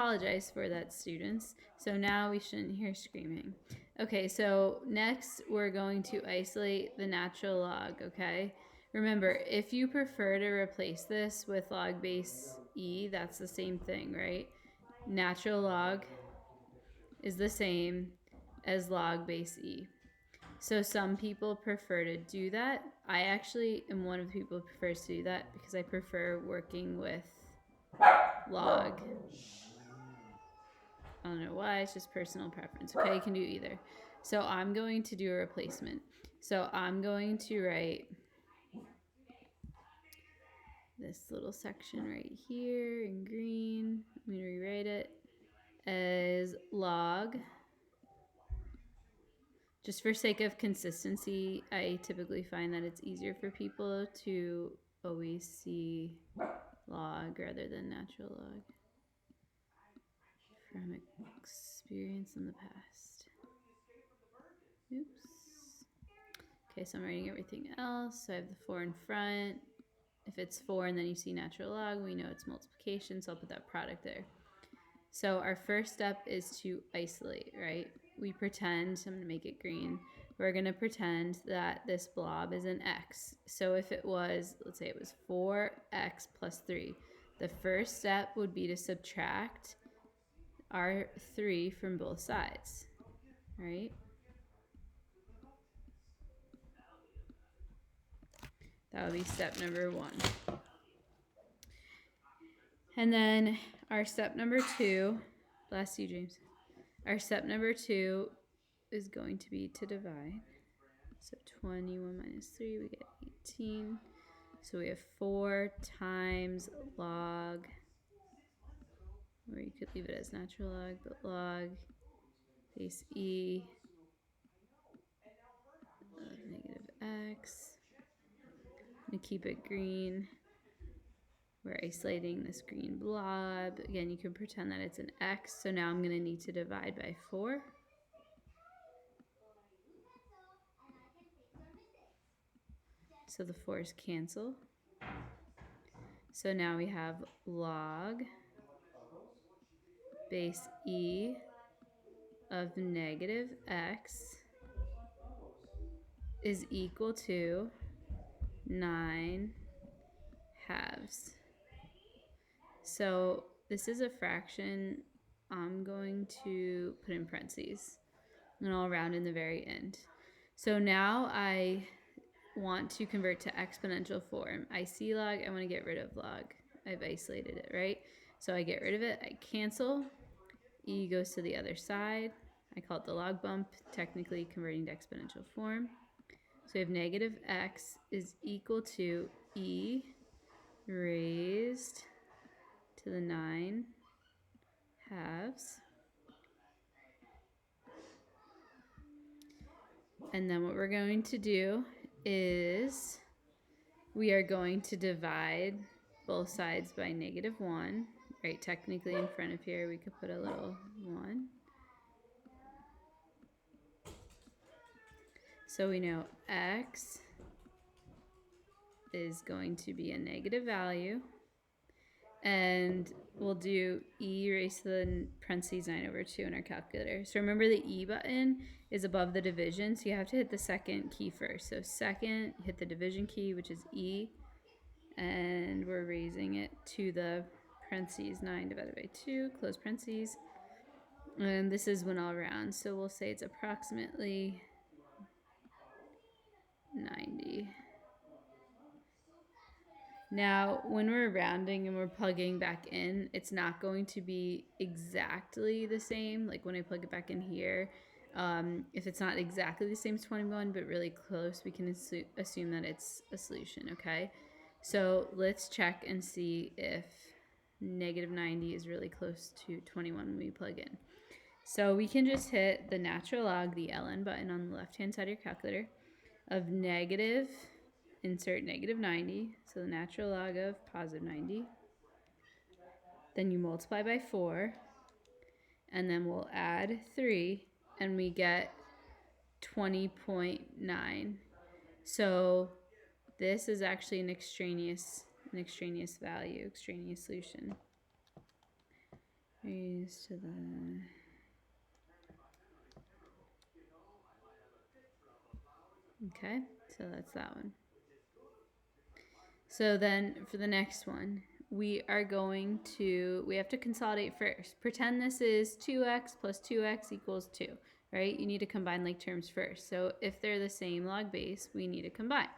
apologize for that, students. So now we shouldn't hear screaming. Okay, so next we're going to isolate the natural log, okay? Remember, if you prefer to replace this with log base e, that's the same thing, right? Natural log is the same as log base e. So some people prefer to do that. I actually am one of the people who prefers to do that because I prefer working with log. I don't know why, it's just personal preference. Okay, you can do either. So I'm going to do a replacement. So I'm going to write this little section right here in green. I'm going to rewrite it as log. Just for sake of consistency, I typically find that it's easier for people to always see log rather than natural log from experience in the past. Oops. Okay, so I'm writing everything else. So I have the 4 in front. If it's 4 and then you see natural log, we know it's multiplication, so I'll put that product there. So our first step is to isolate, right? We pretend, I'm gonna make it green, we're gonna pretend that this blob is an x. So if it was, let's say it was 4x plus 3, the first step would be to subtract our 3 from both sides, right? That would be step number 1. And then our step number 2, bless you, James. Our step number 2 is going to be to divide. So 21 minus 3, we get 18. So we have 4 times log, or you could leave it as natural log, but log base e of negative x. I'm going to keep it green. We're isolating this green blob. Again, you can pretend that it's an x. So now I'm going to need to divide by 4. So the 4's cancel. So now we have log base e of negative x is equal to 9 halves. So this is a fraction I'm going to put in parentheses and I'll round in the very end. So now I want to convert to exponential form. I see log, I want to get rid of log. I've isolated it, right? So I get rid of it, I cancel, e goes to the other side. I call it the log bump, technically converting to exponential form. So we have negative x is equal to e raised to the 9 halves. And then what we're going to do is we are going to divide both sides by negative 1. Right, technically in front of here we could put a little 1. So we know x is going to be a negative value. And we'll do e raised to the parentheses 9 over 2 in our calculator. So remember the e button is above the division, so you have to hit the second key first. So second, hit the division key, which is e, and we're raising it to the parentheses 9 divided by 2, close parentheses. And this is when I'll round, so we'll say it's approximately 90. Now, when we're rounding and we're plugging back in, it's not going to be exactly the same. Like when I plug it back in here, if it's not exactly the same as 21, but really close, we can assume that it's a solution, okay? So let's check and see if negative 90 is really close to 21 when we plug in. So we can just hit the natural log, the ln button on the left-hand side of your calculator, of negative, insert negative 90, so the natural log of positive 90. Then you multiply by 4, and then we'll add 3, and we get 20.9. So this is actually an extraneous value, extraneous solution. raised to the... Okay, so that's that one. So then for the next one, we have to consolidate first. Pretend this is 2x plus 2x equals 2, right? You need to combine like terms first. So if they're the same log base, we need to combine.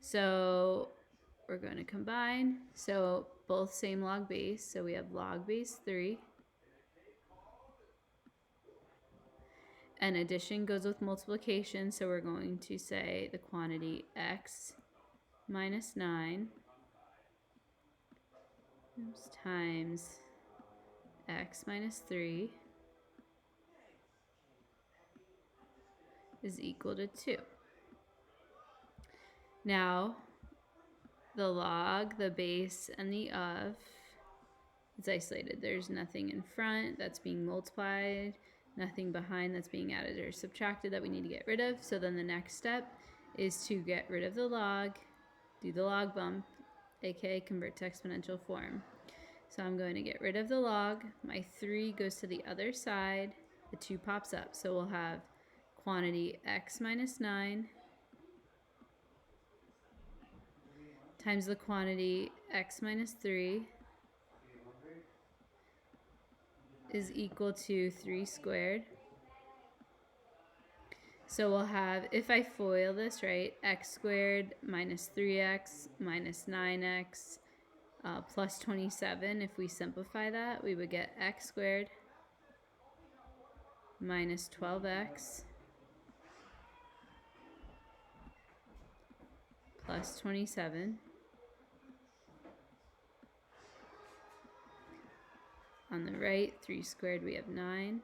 So we're going to combine. So both same log base. So we have log base 3. And addition goes with multiplication. So we're going to say the quantity x minus 9 times x minus 3 is equal to 2. Now, the log, the base, and the of is isolated. There's nothing in front that's being multiplied, nothing behind that's being added or subtracted that we need to get rid of. So then the next step is to get rid of the log, do the log bump, aka convert to exponential form. So I'm going to get rid of the log. My 3 goes to the other side. The 2 pops up. So we'll have quantity x minus 9 times the quantity x minus 3 is equal to 3 squared. So we'll have, if I FOIL this, right, x squared minus 3x minus 9x plus 27. If we simplify that, we would get x squared minus 12x plus 27. On the right, 3 squared, we have 9.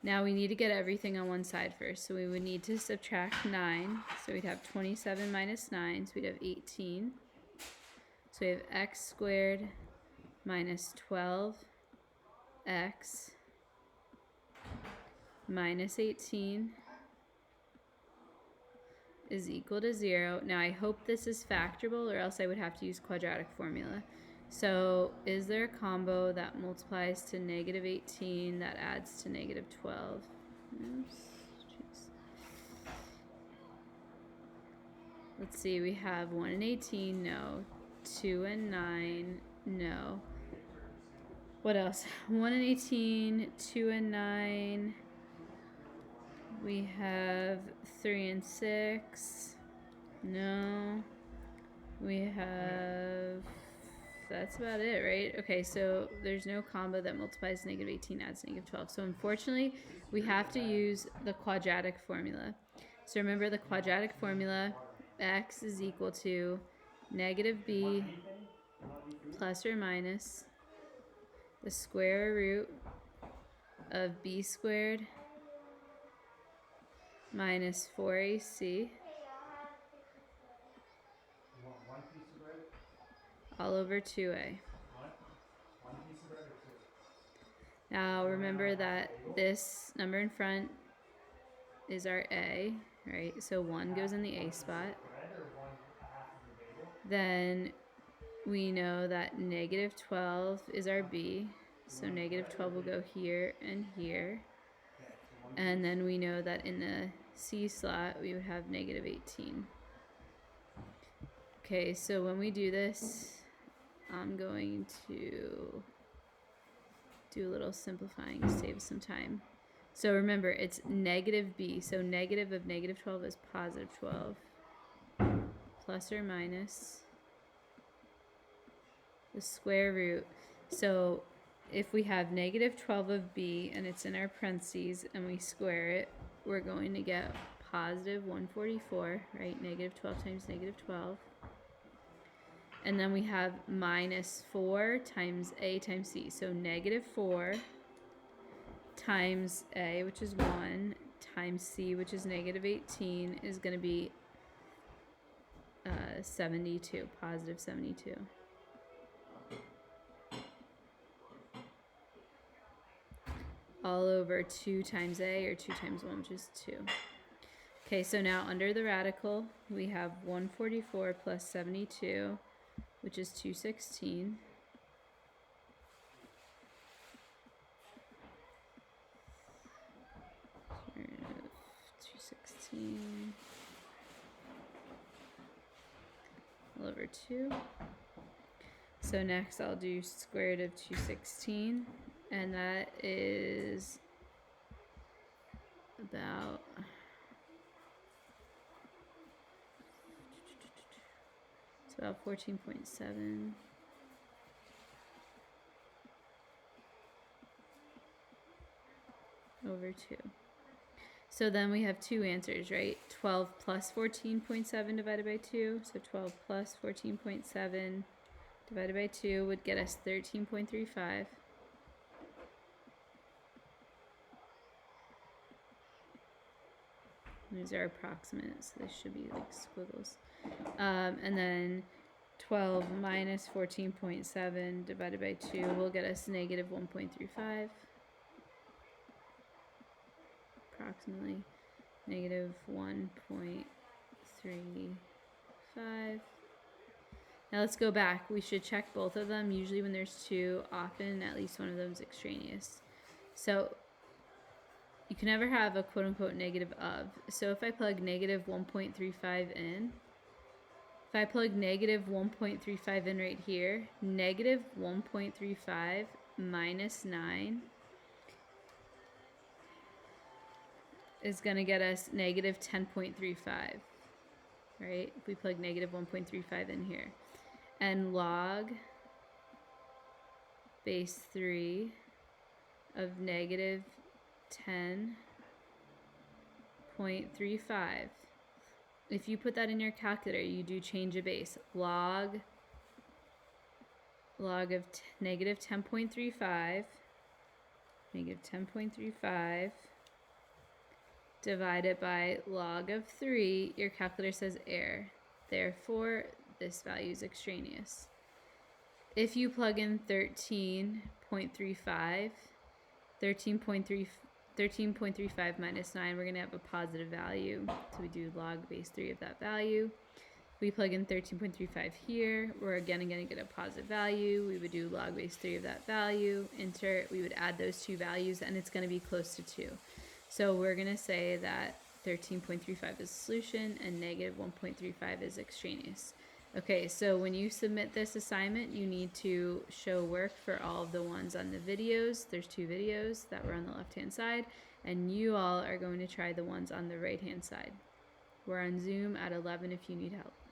Now we need to get everything on one side first. So we would need to subtract 9. So we'd have 27 minus 9. So we'd have 18. So we have x squared minus 12x minus 18 is equal to 0. Now I hope this is factorable, or else I would have to use quadratic formula. So is there a combo that multiplies to negative 18 that adds to negative 12? Oops, let's see, we have 1 and 18, no. 2 and 9, no. What else? 1 and 18, 2 and 9. We have 3 and 6, no. We have... That's about it, right? Okay, so there's no combo that multiplies negative 18 adds negative 12. So unfortunately, we have to use the quadratic formula. So remember the quadratic formula, x is equal to negative b plus or minus the square root of b squared minus 4ac all over 2a. Now remember that this number in front is our a, right? So 1 goes in the a spot. Then we know that negative 12 is our b. So negative 12 will go here and here. And then we know that in the c slot, we would have negative 18. Okay, so when we do this, I'm going to do a little simplifying to save some time. So remember, it's negative b. So negative of negative 12 is positive 12. Plus or minus the square root. So if we have negative 12 of b and it's in our parentheses and we square it, we're going to get positive 144, right? Negative 12 times negative 12. And then we have minus 4 times a times c. So negative 4 times a, which is 1, times c, which is negative 18, is going to be 72, positive 72. All over 2 times a, or 2 times 1, which is 2. Okay, so now under the radical, we have 144 plus 72, which is 216. 14 all over 2. So next I'll do square root of 216, and that is about it's about 14.7 over 2. So then we have two answers, right? 12 plus 14.7 divided by 2. So 12 plus 14.7 divided by 2 would get us 13.35. These are approximate, so they should be like squiggles. And then 12 minus 14.7 divided by 2 will get us negative 1.35. Approximately negative 1.35. Now let's go back. We should check both of them. Usually when there's two, often at least one of them is extraneous. So you can never have a quote-unquote negative of. So if I plug negative 1.35 in, if I plug negative 1.35 in right here, negative 1.35 minus 9 is going to get us negative 10.35, right? If we plug negative 1.35 in here. And log base 3 of negative 10.35. If you put that in your calculator, you do change a base. Log of negative 10.35, negative 10.35 divided by log of 3, your calculator says error. Therefore, this value is extraneous. If you plug in 13.35, 13.35 minus 9, we're going to have a positive value. So we do log base 3 of that value. We plug in 13.35 here. We're again going to get a positive value. We would do log base 3 of that value. Enter. We would add those two values, and it's going to be close to 2. So we're going to say that 13.35 is the solution and negative 1.35 is extraneous. Okay, so when you submit this assignment, you need to show work for all of the ones on the videos. There's 2 videos that were on the left-hand side, and you all are going to try the ones on the right-hand side. We're on Zoom at 11 if you need help.